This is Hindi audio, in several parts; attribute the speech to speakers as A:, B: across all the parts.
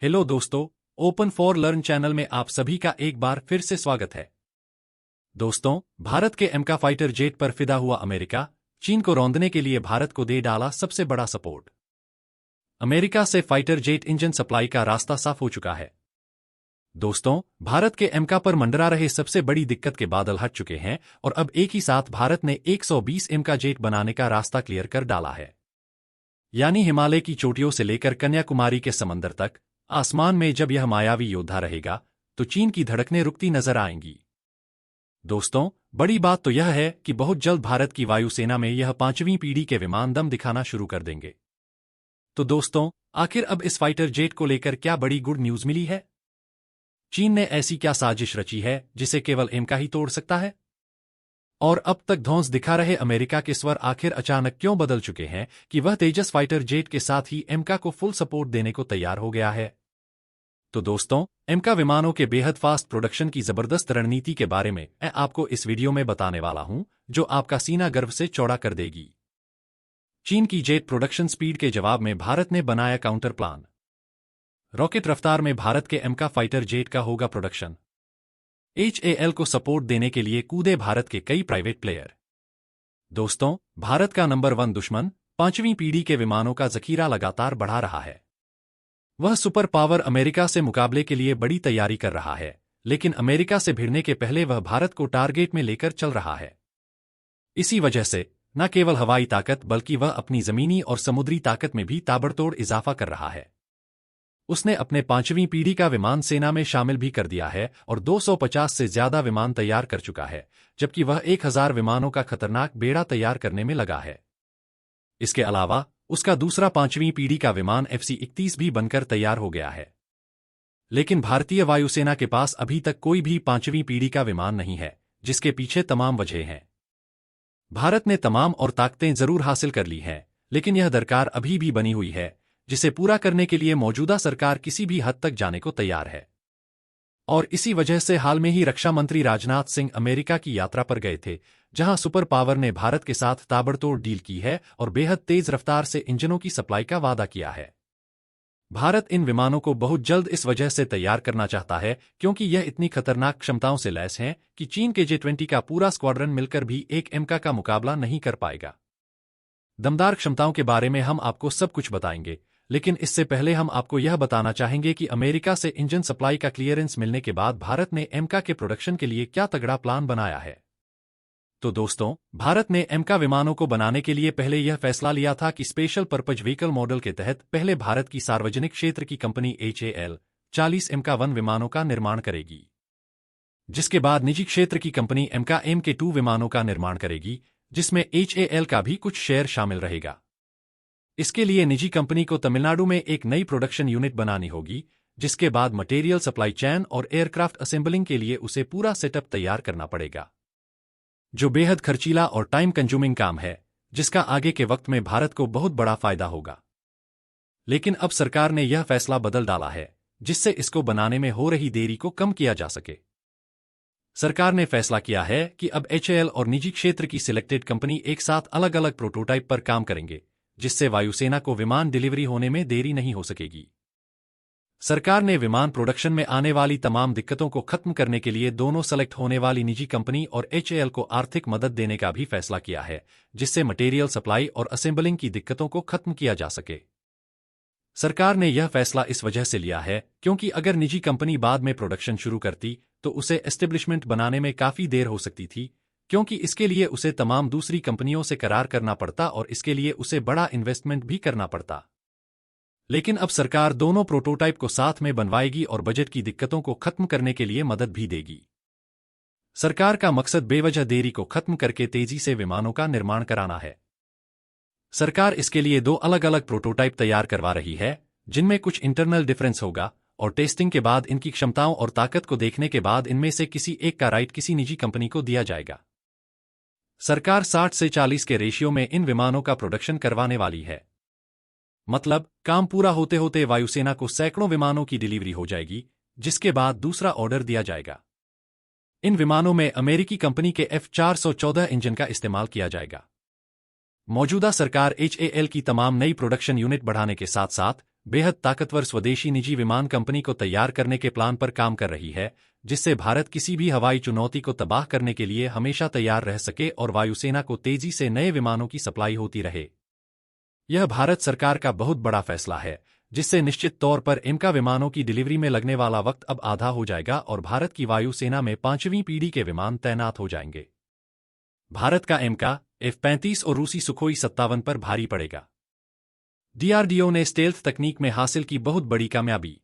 A: हेलो दोस्तों, ओपन फॉर लर्न चैनल में आप सभी का एक बार फिर से स्वागत है। दोस्तों, भारत के एमका फाइटर जेट पर फिदा हुआ अमेरिका, चीन को रौंदने के लिए भारत को दे डाला सबसे बड़ा सपोर्ट। अमेरिका से फाइटर जेट इंजन सप्लाई का रास्ता साफ हो चुका है। दोस्तों, भारत के एमका पर मंडरा रहे सबसे बड़ी दिक्कत के बादल हट चुके हैं और अब एक ही साथ भारत ने 120 एमका जेट बनाने का रास्ता क्लियर कर डाला है। यानी हिमालय की चोटियों से लेकर कन्याकुमारी के समंदर तक, आसमान में जब यह मायावी योद्धा रहेगा, तो चीन की धड़कनें रुकती नजर आएंगी। दोस्तों, बड़ी बात तो यह है कि बहुत जल्द भारत की वायुसेना में यह 5वीं पीढ़ी के विमान दम दिखाना शुरू कर देंगे। तो दोस्तों, आखिर अब इस फाइटर जेट को लेकर क्या बड़ी गुड न्यूज मिली है? चीन ने ऐसी क्या साजिश रची है जिसे केवल एमका ही तोड़ सकता है? और अब तक धौंस दिखा रहे अमेरिका के स्वर आखिर अचानक क्यों बदल चुके हैं कि वह तेजस फाइटर जेट के साथ ही एमका को फुल सपोर्ट देने को तैयार हो गया है? तो दोस्तों, एमका विमानों के बेहद फास्ट प्रोडक्शन की जबरदस्त रणनीति के बारे में मैं आपको इस वीडियो में बताने वाला हूं, जो आपका सीना गर्व से चौड़ा कर देगी। चीन की जेट प्रोडक्शन स्पीड के जवाब में भारत ने बनाया काउंटर प्लान। रॉकेट रफ्तार में भारत के एमका फाइटर जेट का होगा प्रोडक्शन। HAL को सपोर्ट देने के लिए कूदे भारत के कई प्राइवेट प्लेयर। दोस्तों, भारत का नंबर 1 दुश्मन 5वीं पीढ़ी के विमानों का जखीरा लगातार बढ़ा रहा है। वह सुपर पावर अमेरिका से मुकाबले के लिए बड़ी तैयारी कर रहा है, लेकिन अमेरिका से भिड़ने के पहले वह भारत को टारगेट में लेकर चल रहा है। इसी वजह से न केवल हवाई ताकत बल्कि वह अपनी जमीनी और समुद्री ताकत में भी ताबड़तोड़ इजाफा कर रहा है। उसने अपने 5वीं पीढ़ी का विमान सेना में शामिल भी कर दिया है और 250 से ज्यादा विमान तैयार कर चुका है, जबकि वह 1000 विमानों का खतरनाक बेड़ा तैयार करने में लगा है। इसके अलावा उसका दूसरा 5वीं पीढ़ी का विमान FC-31 भी बनकर तैयार हो गया है। लेकिन भारतीय वायुसेना के पास अभी तक कोई भी 5वीं पीढ़ी का विमान नहीं है, जिसके पीछे तमाम वजह हैं। भारत ने तमाम और ताकतें जरूर हासिल कर ली हैं, लेकिन यह दरकार अभी भी बनी हुई है, जिसे पूरा करने के लिए मौजूदा सरकार किसी भी हद तक जाने को तैयार है। और इसी वजह से हाल में ही रक्षा मंत्री राजनाथ सिंह अमेरिका की यात्रा पर गए थे, जहां सुपर पावर ने भारत के साथ ताबड़तोड़ डील की है और बेहद तेज रफ्तार से इंजनों की सप्लाई का वादा किया है। भारत इन विमानों को बहुत जल्द इस वजह से तैयार करना चाहता है क्योंकि यह इतनी खतरनाक क्षमताओं से लैस हैं कि चीन के J-20 का पूरा स्क्वाड्रन मिलकर भी एक एमका का मुकाबला नहीं कर पाएगा। दमदार क्षमताओं के बारे में हम आपको सब कुछ बताएंगे, लेकिन इससे पहले हम आपको यह बताना चाहेंगे कि अमेरिका से इंजन सप्लाई का क्लियरेंस मिलने के बाद भारत ने एमका के प्रोडक्शन के लिए क्या तगड़ा प्लान बनाया है। तो दोस्तों, भारत ने एमका विमानों को बनाने के लिए पहले यह फैसला लिया था कि स्पेशल पर्पज व्हीकल मॉडल के तहत पहले भारत की सार्वजनिक क्षेत्र की कंपनी HAL 40 MK-1 विमानों का निर्माण करेगी, जिसके बाद निजी क्षेत्र की कंपनी MK-2 विमानों का निर्माण करेगी, जिसमें HAL का भी कुछ शेयर शामिल रहेगा। इसके लिए निजी कंपनी को तमिलनाडु में एक नई प्रोडक्शन यूनिट बनानी होगी, जिसके बाद मटेरियल सप्लाई चेन और एयरक्राफ्ट असेंबलिंग के लिए उसे पूरा सेटअप तैयार करना पड़ेगा, जो बेहद खर्चीला और टाइम कंज्यूमिंग काम है, जिसका आगे के वक्त में भारत को बहुत बड़ा फायदा होगा। लेकिन अब सरकार ने यह फैसला बदल डाला है, जिससे इसको बनाने में हो रही देरी को कम किया जा सके। सरकार ने फैसला किया है कि अब HAL और निजी क्षेत्र की सिलेक्टेड कंपनी एक साथ अलग अलग प्रोटोटाइप पर काम करेंगे, जिससे वायुसेना को विमान डिलीवरी होने में देरी नहीं हो सकेगी। सरकार ने विमान प्रोडक्शन में आने वाली तमाम दिक्कतों को खत्म करने के लिए दोनों सेलेक्ट होने वाली निजी कंपनी और HAL को आर्थिक मदद देने का भी फैसला किया है, जिससे मटेरियल सप्लाई और असेंबलिंग की दिक्कतों को खत्म किया जा सके। सरकार ने यह फैसला इस वजह से लिया है क्योंकि अगर निजी कंपनी बाद में प्रोडक्शन शुरू करती तो उसे एस्टेब्लिशमेंट बनाने में काफी देर हो सकती थी, क्योंकि इसके लिए उसे तमाम दूसरी कंपनियों से करार करना पड़ता और इसके लिए उसे बड़ा इन्वेस्टमेंट भी करना पड़ता। लेकिन अब सरकार दोनों प्रोटोटाइप को साथ में बनवाएगी और बजट की दिक्कतों को खत्म करने के लिए मदद भी देगी। सरकार का मकसद बेवजह देरी को खत्म करके तेजी से विमानों का निर्माण कराना है। सरकार इसके लिए 2 अलग अलग प्रोटोटाइप तैयार करवा रही है, जिनमें कुछ इंटरनल डिफरेंस होगा और टेस्टिंग के बाद इनकी क्षमताओं और ताकत को देखने के बाद इनमें से किसी एक का राइट किसी निजी कंपनी को दिया जाएगा। सरकार 60 से 40 के रेशियो में इन विमानों का प्रोडक्शन करवाने वाली है। मतलब काम पूरा होते होते वायुसेना को सैकड़ों विमानों की डिलीवरी हो जाएगी, जिसके बाद दूसरा ऑर्डर दिया जाएगा। इन विमानों में अमेरिकी कंपनी के F414 इंजन का इस्तेमाल किया जाएगा। मौजूदा सरकार HAL की तमाम नई प्रोडक्शन यूनिट बढ़ाने के साथ साथ बेहद ताकतवर स्वदेशी निजी विमान कंपनी को तैयार करने के प्लान पर काम कर रही है, जिससे भारत किसी भी हवाई चुनौती को तबाह करने के लिए हमेशा तैयार रह सके और वायुसेना को तेजी से नए विमानों की सप्लाई होती रहे। यह भारत सरकार का बहुत बड़ा फैसला है, जिससे निश्चित तौर पर एमका विमानों की डिलीवरी में लगने वाला वक्त अब आधा हो जाएगा और भारत की वायुसेना में 5वीं पीढ़ी के विमान तैनात हो जाएंगे। भारत का एमका F-35 और रूसी सुखोई 57 पर भारी पड़ेगा। डीआरडीओ ने स्टेल्थ तकनीक में हासिल की बहुत बड़ी कामयाबी।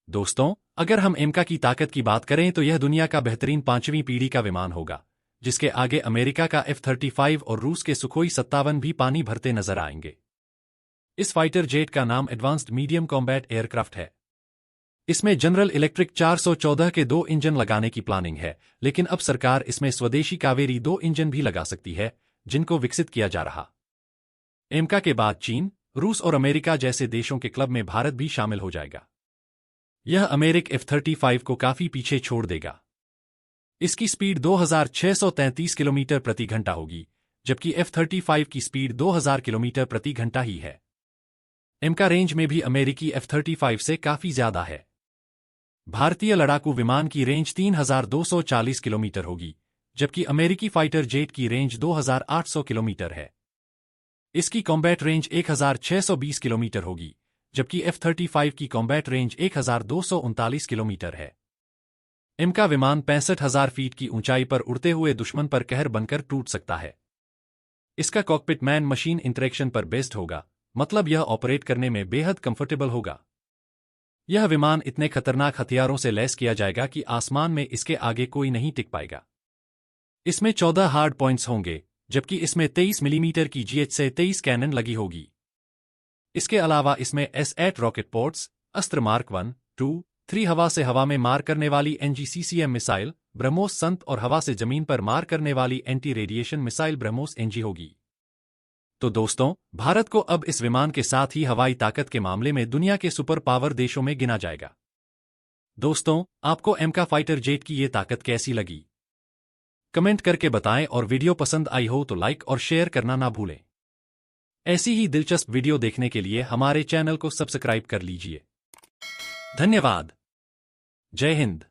A: दोस्तों, अगर हम एमका की ताकत की बात करें तो यह दुनिया का बेहतरीन 5वीं पीढ़ी का विमान होगा, जिसके आगे अमेरिका का F-35 और रूस के सुखोई 57 भी पानी भरते नजर आएंगे। इस फाइटर जेट का नाम एडवांस्ड मीडियम कॉम्बैट एयरक्राफ्ट है। इसमें जनरल इलेक्ट्रिक 414 के 2 इंजन लगाने की प्लानिंग है, लेकिन अब सरकार इसमें स्वदेशी कावेरी 2 इंजन भी लगा सकती है, जिनको विकसित किया जा रहा। एमका के बाद चीन, रूस और अमेरिका जैसे देशों के क्लब में भारत भी शामिल हो जाएगा। यह अमेरिक F-35 को काफी पीछे छोड़ देगा। इसकी स्पीड 2633 किलोमीटर प्रति घंटा होगी, जबकि F-35 की स्पीड 2000 किलोमीटर प्रति घंटा ही है। एमका रेंज में भी अमेरिकी F-35 से काफी ज्यादा है। भारतीय लड़ाकू विमान की रेंज 3240 किलोमीटर होगी, जबकि अमेरिकी फाइटर जेट की रेंज 2800 किलोमीटर है। इसकी कॉम्बैट रेंज 1620 किलोमीटर होगी, जबकि F-35 की कॉम्बैट रेंज 1239 किलोमीटर है। एमका विमान 65,000 फीट की ऊंचाई पर उड़ते हुए दुश्मन पर कहर बनकर टूट सकता है। इसका कॉकपिट मैन मशीन इंटरेक्शन पर बेस्ड होगा, मतलब यह ऑपरेट करने में बेहद कंफर्टेबल होगा। यह विमान इतने खतरनाक हथियारों से लैस किया जाएगा कि आसमान में इसके आगे कोई नहीं टिक पाएगा। इसमें 14 हार्ड पॉइंट्स होंगे, जबकि इसमें 23 मिलीमीटर की GH-23 कैनन लगी होगी। इसके अलावा इसमें S-8 रॉकेट पोर्ट्स, अस्त्र मार्क 1, 2, 3 हवा से हवा में मार करने वाली NGCCM मिसाइल, ब्रह्मोस संत और हवा से जमीन पर मार करने वाली anti radiation missile BrahMos NG होगी। तो दोस्तों, भारत को अब इस विमान के साथ ही हवाई ताकत के मामले में दुनिया के सुपर पावर देशों में गिना जाएगा। दोस्तों, आपको एमका फाइटर जेट की ये ताकत कैसी लगी? कमेंट करके बताएं और वीडियो पसंद आई हो तो लाइक और शेयर करना ना भूलें। ऐसी ही दिलचस्प वीडियो देखने के लिए हमारे चैनल को सब्सक्राइब कर लीजिए। धन्यवाद। जय हिंद।